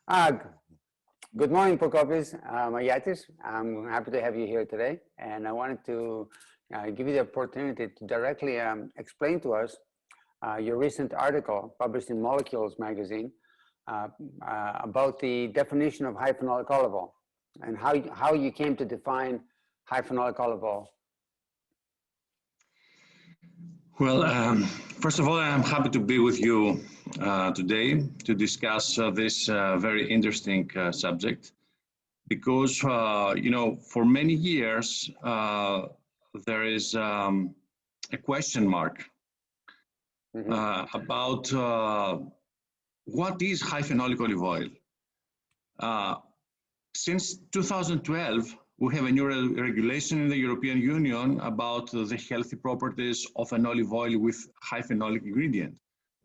Uh, Good morning, Prokopios Magiatis. I'm happy to have you here today, and I wanted to give you the opportunity to directly explain to us your recent article published in Molecules magazine about the definition of high phenolic olive oil and how you came to define high phenolic olive oil. Well, first of all, I'm happy to be with you today to discuss this very interesting subject because, for many years, there is a question mark about what is high phenolic olive oil. Since 2012, we have a new regulation in the European Union about the healthy properties of an olive oil with high phenolic ingredient,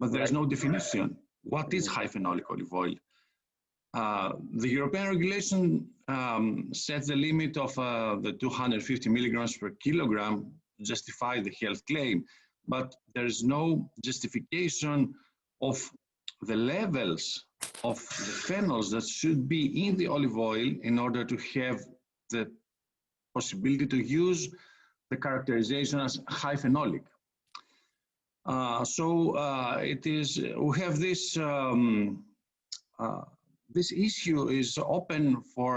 but there is no definition. What is high phenolic olive oil? The European regulation sets the limit of the 250 milligrams per kilogram to justify the health claim, but there is no justification of the levels of the phenols that should be in the olive oil in order to have the possibility to use the characterization as high phenolic. We have this, this issue is open for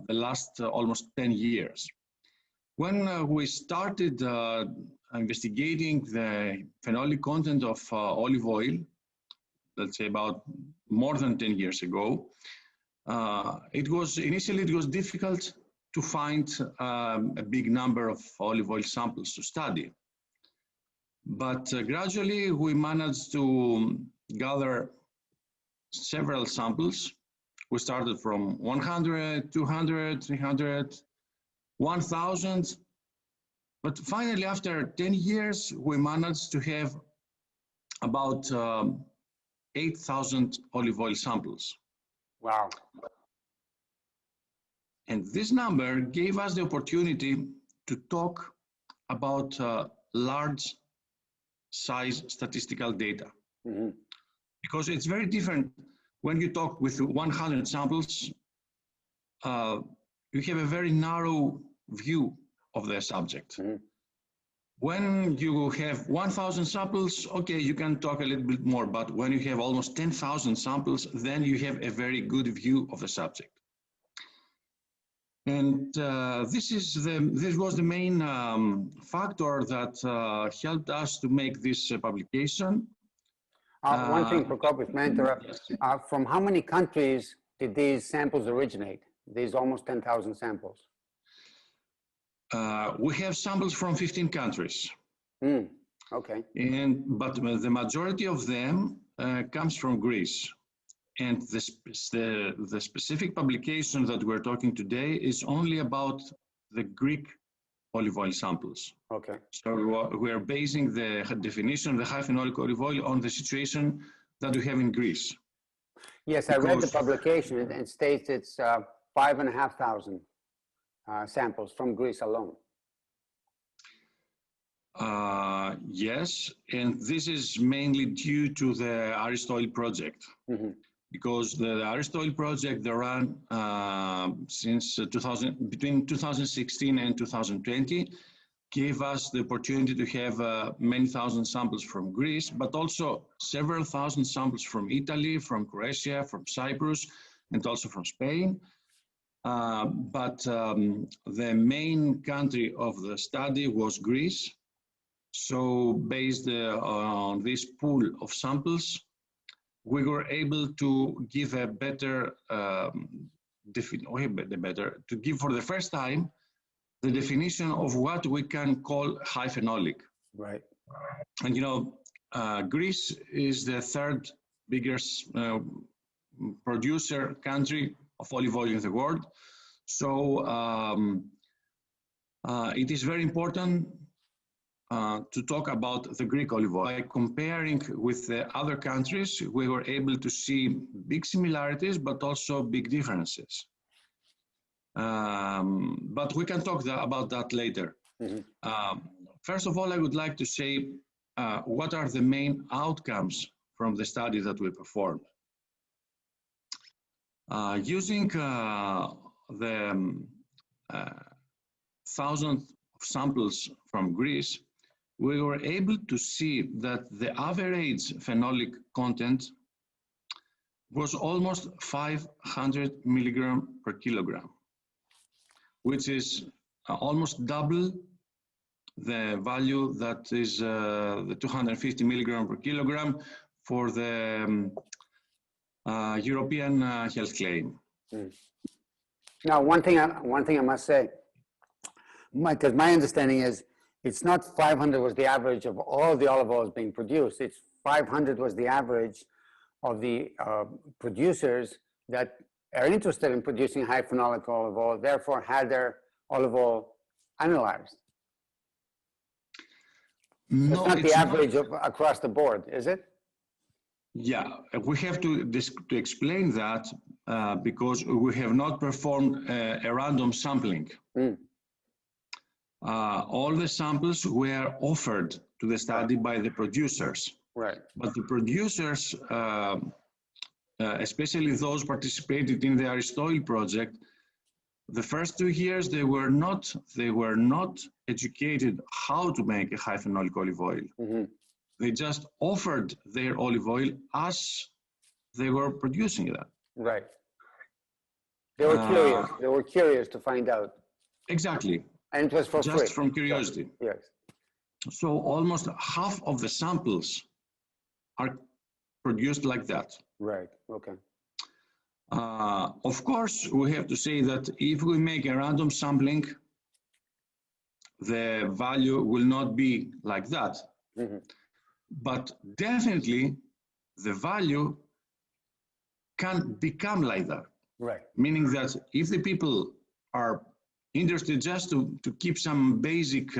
the last almost 10 years. When we started investigating the phenolic content of olive oil, let's say about more than 10 years ago, initially it was difficult to find a big number of olive oil samples to study. But gradually we managed to gather several samples. We started from 100, 200, 300, 1,000. But finally, after 10 years, we managed to have about 8,000 olive oil samples. Wow. And this number gave us the opportunity to talk about large size statistical data. Because it's very different when you talk with 100 samples, you have a very narrow view of the subject. When you have 1,000 samples, okay, you can talk a little bit more, but when you have almost 10,000 samples, then you have a very good view of the subject. And this was the main factor that helped us to make this publication. One thing, Prokopios, may I interrupt? Yes. From how many countries did these samples originate, these almost 10,000 samples? We have samples from 15 countries. Okay. But the majority of them comes from Greece. And the specific publication that we're talking today is only about the Greek olive oil samples. Okay. So we are basing the definition of the high phenolic olive oil on the situation that we have in Greece. Yes, I read the publication. It states it's 5,500 samples from Greece alone. Yes, and this is mainly due to the Aristotle project. Because the Aristotle project, they ran since between 2016 and 2020, gave us the opportunity to have many thousand samples from Greece, but also several thousand samples from Italy, from Croatia, from Cyprus, and also from Spain. But the main country of the study was Greece. So based on this pool of samples, we were able to give a better, to give for the first time the definition of what we can call high phenolic. Right. And Greece is the third biggest producer country of olive oil in the world. So it is very important to talk about the Greek olive oil. By comparing with the other countries, we were able to see big similarities, but also big differences. But we can talk about that later. First of all, I would like to say what are the main outcomes from the study that we performed. Using the thousands of samples from Greece, we were able to see that the average phenolic content was almost 500 milligram per kilogram, which is almost double the value that is the 250 milligram per kilogram for the European health claim. Now, one thing I must say, because my understanding is it's not 500 was the average of all the olive oils being produced. It's 500 was the average of the producers that are interested in producing high phenolic olive oil, therefore had their olive oil analyzed. No, it's not the average across the board, is it? Yeah, we have to explain that because we have not performed a random sampling. All the samples were offered to the study by the producers. Right. But the producers, especially those participated in the Aristotle project, the first 2 years they were not educated how to make a high phenolic olive oil. They just offered their olive oil as they were producing that. Right. They were curious. They were curious to find out. Exactly. And it was for free. Just from curiosity. Yes. So almost half of the samples are produced like that. Right. Okay. Of course, we have to say that if we make a random sampling, the value will not be like that. But definitely, the value can become like that. Right. Meaning that if the people are interested just to keep some basic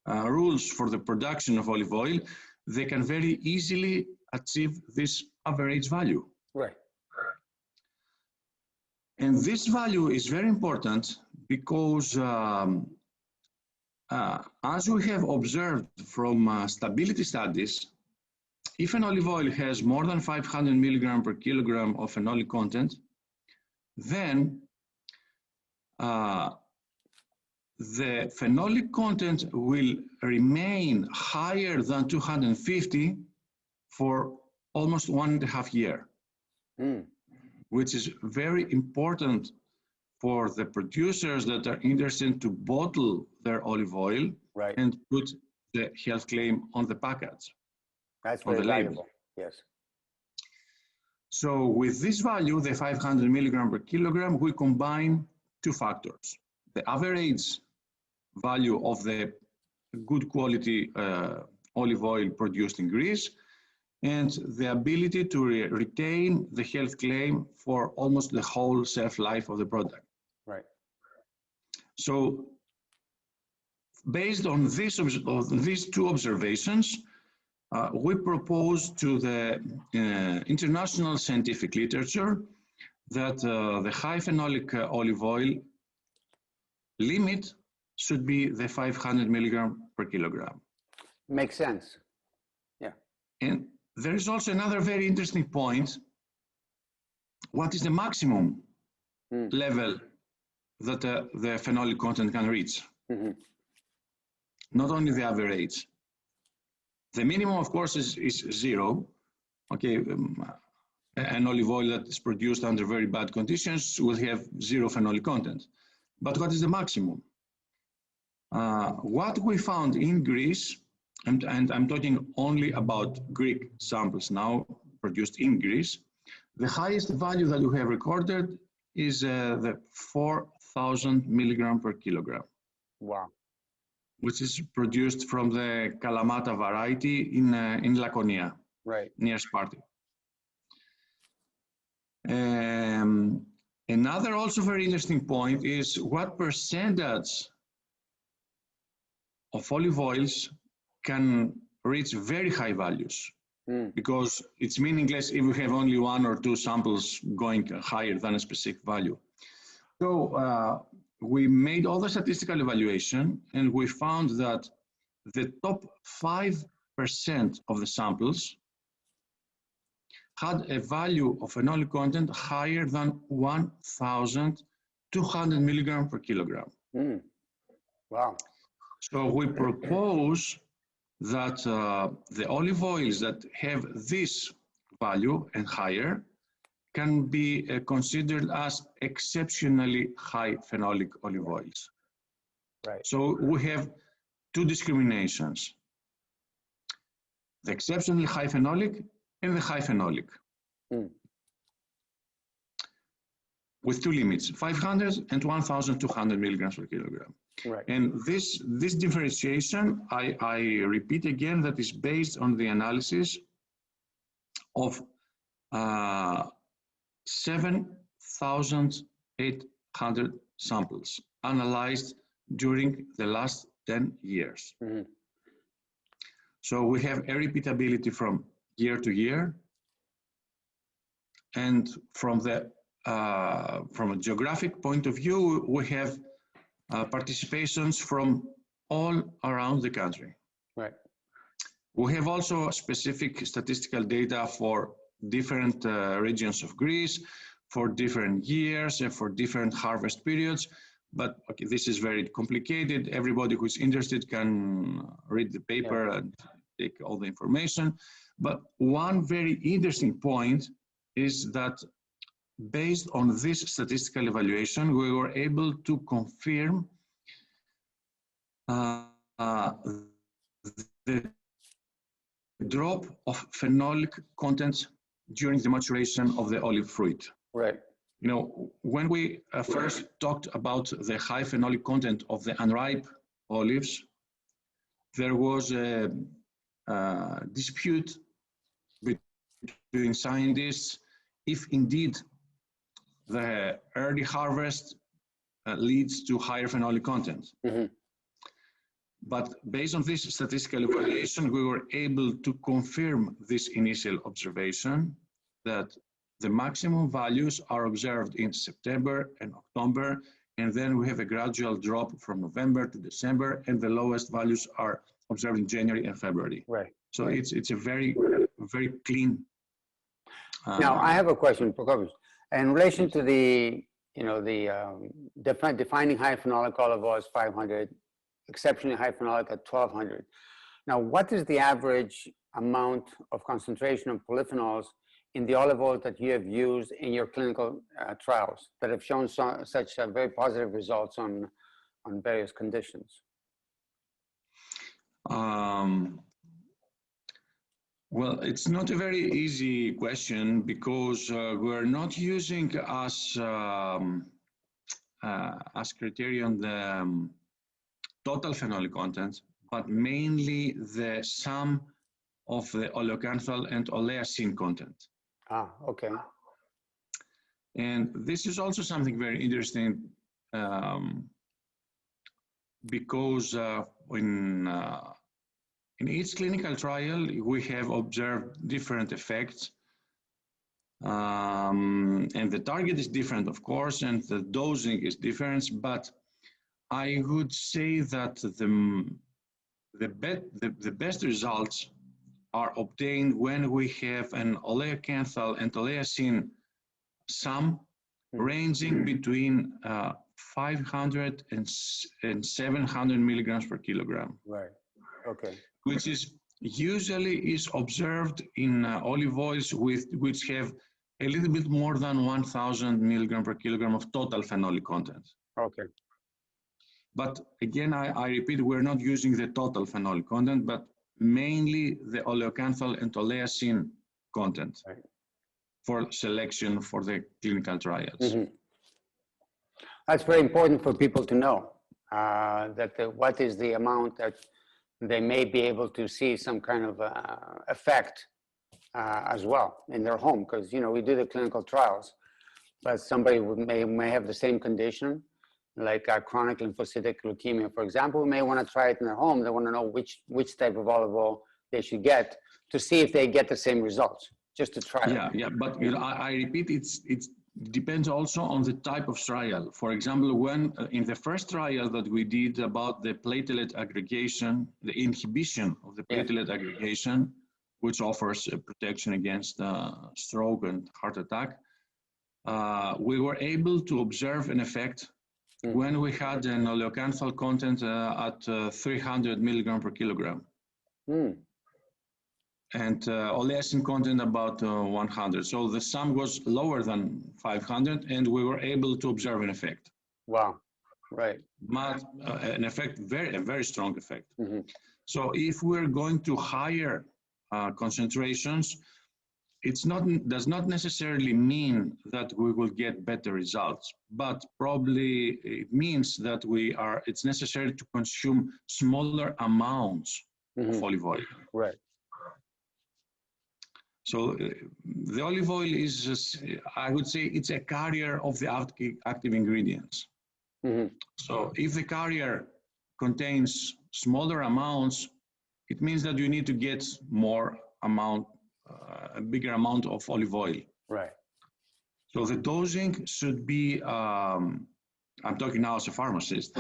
rules for the production of olive oil, they can very easily achieve this average value. Right. And this value is very important because as we have observed from stability studies, if an olive oil has more than 500 milligram per kilogram of phenolic content, then the phenolic content will remain higher than 250 for almost 1.5 years, which is very important for the producers that are interested to bottle their olive oil and put the health claim on the package. That's very valuable. Yes. So with this value, the 500 milligram per kilogram, we combine 2 factors. The average value of the good quality olive oil produced in Greece and the ability to retain the health claim for almost the whole shelf life of the product. Right. So based on these 2 observations, we propose to the international scientific literature that the high phenolic olive oil limit should be the 500 milligram per kilogram. Makes sense. Yeah. And there is also another very interesting point. What is the maximum level that the phenolic content can reach? Not only the average. The minimum, of course, is 0. Okay, an olive oil that is produced under very bad conditions will have 0 phenolic content. But what is the maximum? What we found in Greece, and I'm talking only about Greek samples now produced in Greece, the highest value that we have recorded is the 4,000 milligram per kilogram. Wow. Which is produced from the Kalamata variety in Laconia, near Sparta. Another also very interesting point is what percentage of olive oils can reach very high values, because it's meaningless if we have only 1 or 2 samples going higher than a specific value. So we made all the statistical evaluation and we found that the top 5% of the samples had a value of phenolic content higher than 1,200 milligrams per kilogram. Mm. Wow. So we propose that the olive oils that have this value and higher can be considered as exceptionally high phenolic olive oils. Right. So we have two discriminations: the exceptionally high phenolic and the high phenolic. Mm. With two limits, 500 and 1,200 milligrams per kilogram. Right. And this differentiation, I repeat again, that is based on the analysis of 7,800 samples analyzed during the last 10 years. Mm-hmm. So we have a repeatability from year to year, and from a geographic point of view, we have participations from all around the country. Right. We have also specific statistical data for different regions of Greece, for different years, and for different harvest periods. But okay, this is very complicated. Everybody who is interested can read the paper and take all the information. But one very interesting point is that based on this statistical evaluation, we were able to confirm the drop of phenolic content during the maturation of the olive fruit. Right. You know, when we first talked about the high phenolic content of the unripe olives, there was a dispute between scientists if indeed the early harvest leads to higher phenolic content. Mm-hmm. But based on this statistical evaluation, we were able to confirm this initial observation that the maximum values are observed in September and October, and then we have a gradual drop from November to December, and the lowest values are observed in January and February. Right. So it's a very clean. Now I have a question, Prokopios. In relation to the, defining high phenolic olive oil as 500, exceptionally high phenolic at 1,200. Now, what is the average amount of concentration of polyphenols in the olive oil that you have used in your clinical trials that have shown such very positive results on various conditions? Well, it's not a very easy question because we're not using as criterion the total phenolic content, but mainly the sum of the oleocanthal and oleacin content. Ah, okay. And this is also something very interesting because in each clinical trial, we have observed different effects. And the target is different, of course, and the dosing is different, but I would say that the best results are obtained when we have an oleocanthal and oleacin sum ranging between 500 and 700 milligrams per kilogram. Right. Okay. Which is usually observed in olive oils which have a little bit more than 1,000 milligrams per kilogram of total phenolic content. Okay. But again, I repeat, we're not using the total phenolic content, but mainly the oleocanthal and oleacin content for selection for the clinical trials. Mm-hmm. That's very important for people to know, what is the amount that they may be able to see some kind of effect as well in their home, because we do the clinical trials, but somebody may have the same condition, like chronic lymphocytic leukemia, for example, may want to try it in their home. They want to know which type of olive oil they should get to see if they get the same results, just to try it. Yeah, but I repeat, it depends also on the type of trial. For example, when in the first trial that we did about the platelet aggregation, the inhibition of the platelet aggregation, which offers protection against stroke and heart attack, we were able to observe an effect when we had an oleocanthal content at 300 milligram per kilogram. And oleasin content about 100. So the sum was lower than 500, and we were able to observe an effect. Wow, right. But an effect, a very strong effect. So if we're going to higher concentrations, does not necessarily mean that we will get better results, but probably it means that it's necessary to consume smaller amounts of olive oil. Right. So the olive oil is, I would say, it's a carrier of the active ingredients. So if the carrier contains smaller amounts, it means that you need to get more amount, a bigger amount of olive oil. Right. So the dosing should be, I'm talking now as a pharmacist.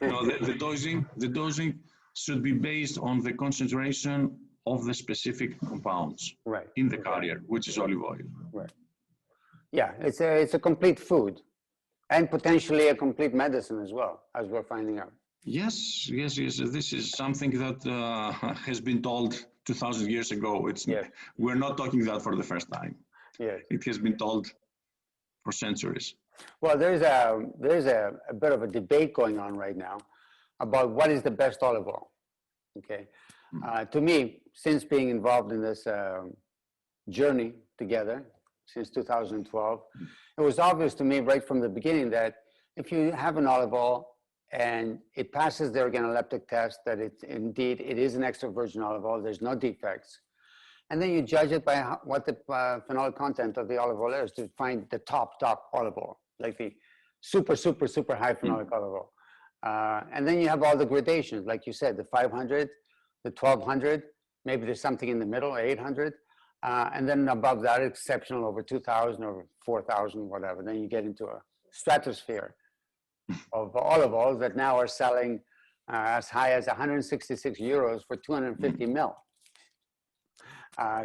No, the dosing should be based on the concentration of the specific compounds in the carrier, which is olive oil. Right. Yeah, it's a complete food and potentially a complete medicine as well, as we're finding out. Yes. This is something that has been told 2,000 years ago. We're not talking that for the first time. Yes. It has been told for centuries. Well, there's a bit of a debate going on right now about what is the best olive oil. Okay. To me, since being involved in this journey together since 2012, it was obvious to me right from the beginning that if you have an olive oil and it passes the organoleptic test, that it is an extra virgin olive oil, there's no defects, and then you judge it by what the phenolic content of the olive oil is to find the top olive oil, like the super high phenolic olive oil. And then you have all the gradations, like you said, the 500, the 1200, maybe there's something in the middle, 800, and then above that, exceptional over 2000 or 4000, whatever. Then you get into a stratosphere of olive oils that now are selling as high as 166 euros for 250 mil.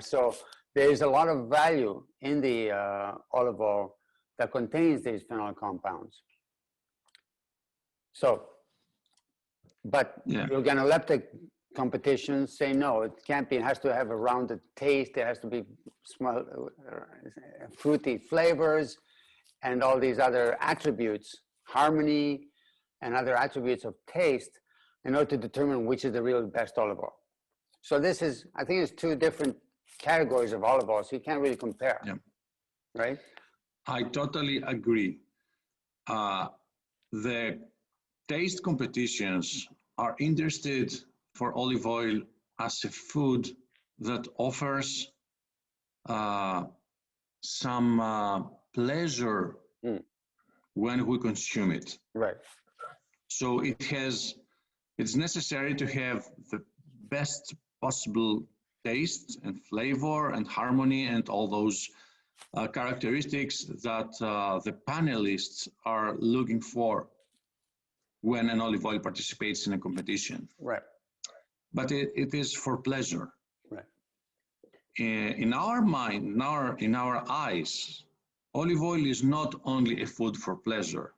So there's a lot of value in the olive oil that contains these phenol compounds. So, but the organoleptic competitions say no, it can't be. It has to have a rounded taste. It has to be small, fruity flavors, and all these other attributes, harmony, and other attributes of taste, in order to determine which is the real best olive oil. So this is, I think, it's two different categories of olive oil, so you can't really compare, right? I totally agree. The taste competitions are interested for olive oil as a food that offers some pleasure when we consume it. Right. So it's necessary to have the best possible taste and flavor and harmony and all those characteristics that the panelists are looking for when an olive oil participates in a competition. Right. But it is for pleasure. Right. In our mind, in our eyes, olive oil is not only a food for pleasure.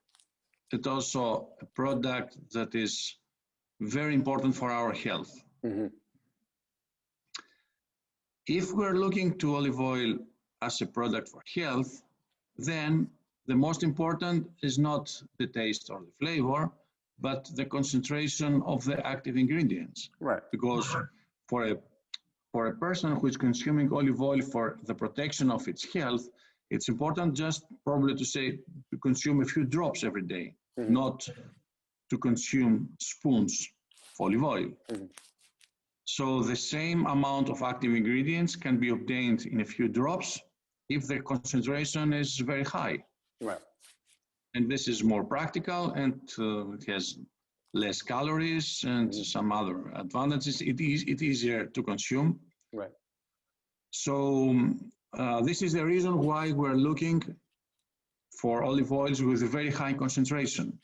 It's also a product that is very important for our health. If we're looking to olive oil as a product for health, then the most important is not the taste or the flavor, but the concentration of the active ingredients. Right. Because for a person who is consuming olive oil for the protection of its health, it's important just probably to consume a few drops every day, not to consume spoons of olive oil. So the same amount of active ingredients can be obtained in a few drops if the concentration is very high. Right. And this is more practical, and it has less calories and some other advantages. It's easier to consume. Right. So this is the reason why we're looking for olive oils with a very high concentration.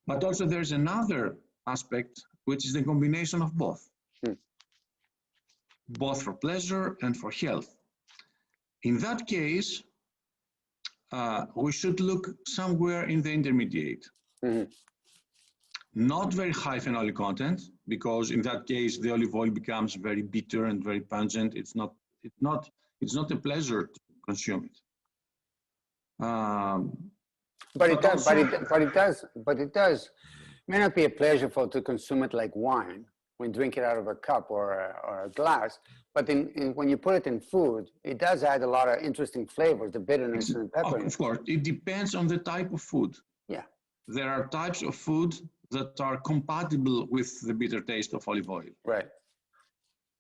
But also there's another aspect, which is the combination of both. both for pleasure and for health. In that case, we should look somewhere in the intermediate. Mm-hmm. Not very high phenolic content, because in that case the olive oil becomes very bitter and very pungent. It's not a pleasure to consume it. But it does. May not be pleasurable to consume it like wine when drink it out of a cup or a glass. But when you put it in food, it does add a lot of interesting flavors, the bitterness and pepper. Of course, it depends on the type of food. Yeah. There are types of food that are compatible with the bitter taste of olive oil. Right.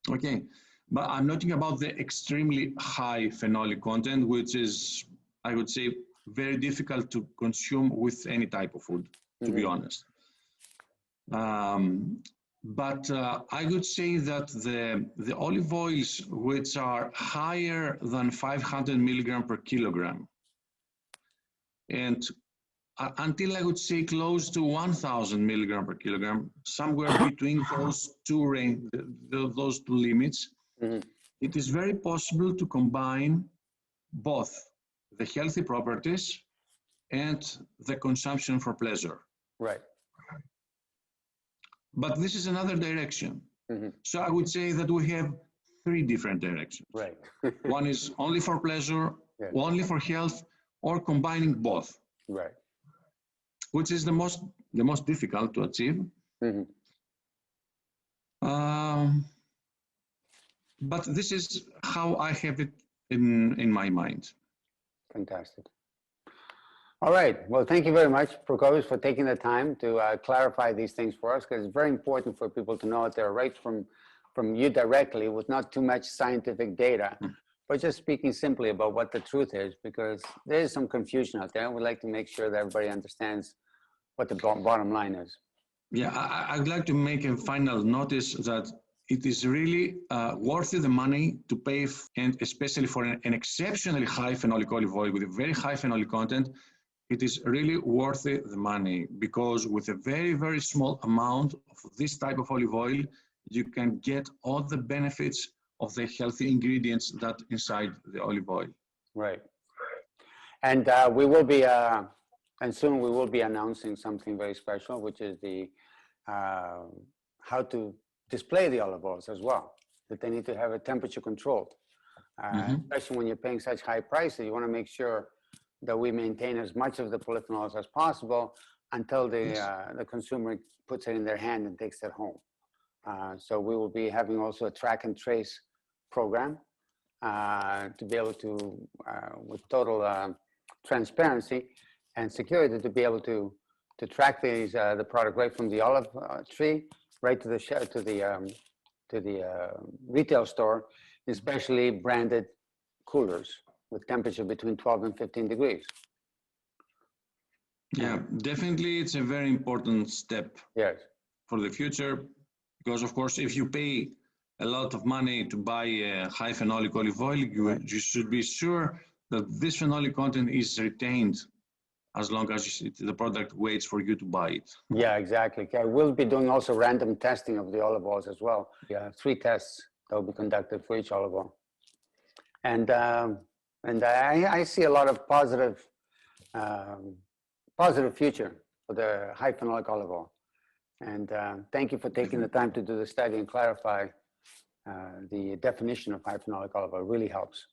Okay, but I'm talking about the extremely high phenolic content, which is, I would say, very difficult to consume with any type of food, to be honest. But I would say that the olive oils which are higher than 500 milligram per kilogram, and until I would say close to 1,000 milligram per kilogram, somewhere between those two limits, it is very possible to combine both the healthy properties and the consumption for pleasure. Right. But this is another direction. So I would say that we have three different directions. Right. One is only for pleasure, only for health, or combining both. Right. Which is the most difficult to achieve. But this is how I have it in my mind. Fantastic. All right. Well, thank you very much, Prokopios, for taking the time to clarify these things for us, because it's very important for people to know that they're right from you directly, with not too much scientific data, but just speaking simply about what the truth is, because there is some confusion out there, and we'd like to make sure that everybody understands what the bottom line is. Yeah, I'd like to make a final notice that it is really worth the money to pay, and especially for an exceptionally high phenolic olive oil with a very high phenolic content, it is really worth the money, because with a very, very small amount of this type of olive oil, you can get all the benefits of the healthy ingredients that inside the olive oil. Right. And we will be, and soon we will be announcing something very special, which is the how to display the olive oils as well, that they need to have it temperature controlled. Especially when you're paying such high prices, you want to make sure that we maintain as much of the polyphenols as possible until the consumer puts it in their hand and takes it home. So we will be having also a track and trace program to be able to, with total transparency and security, to be able to track these the product right from the olive tree right to the retail store, especially branded coolers with temperature between 12 and 15 degrees. Yeah, definitely it's a very important step for the future, because of course if you pay a lot of money to buy a high phenolic olive oil, you should be sure that this phenolic content is retained as long as the product waits for you to buy it. Yeah, exactly. Okay. We'll be doing also random testing of the olive oils as well. Yeah, 3 tests that will be conducted for each olive oil. And I see a lot of positive future for the high phenolic olive oil. And thank you for taking the time to do the study and clarify the definition of high phenolic olive oil. It really helps.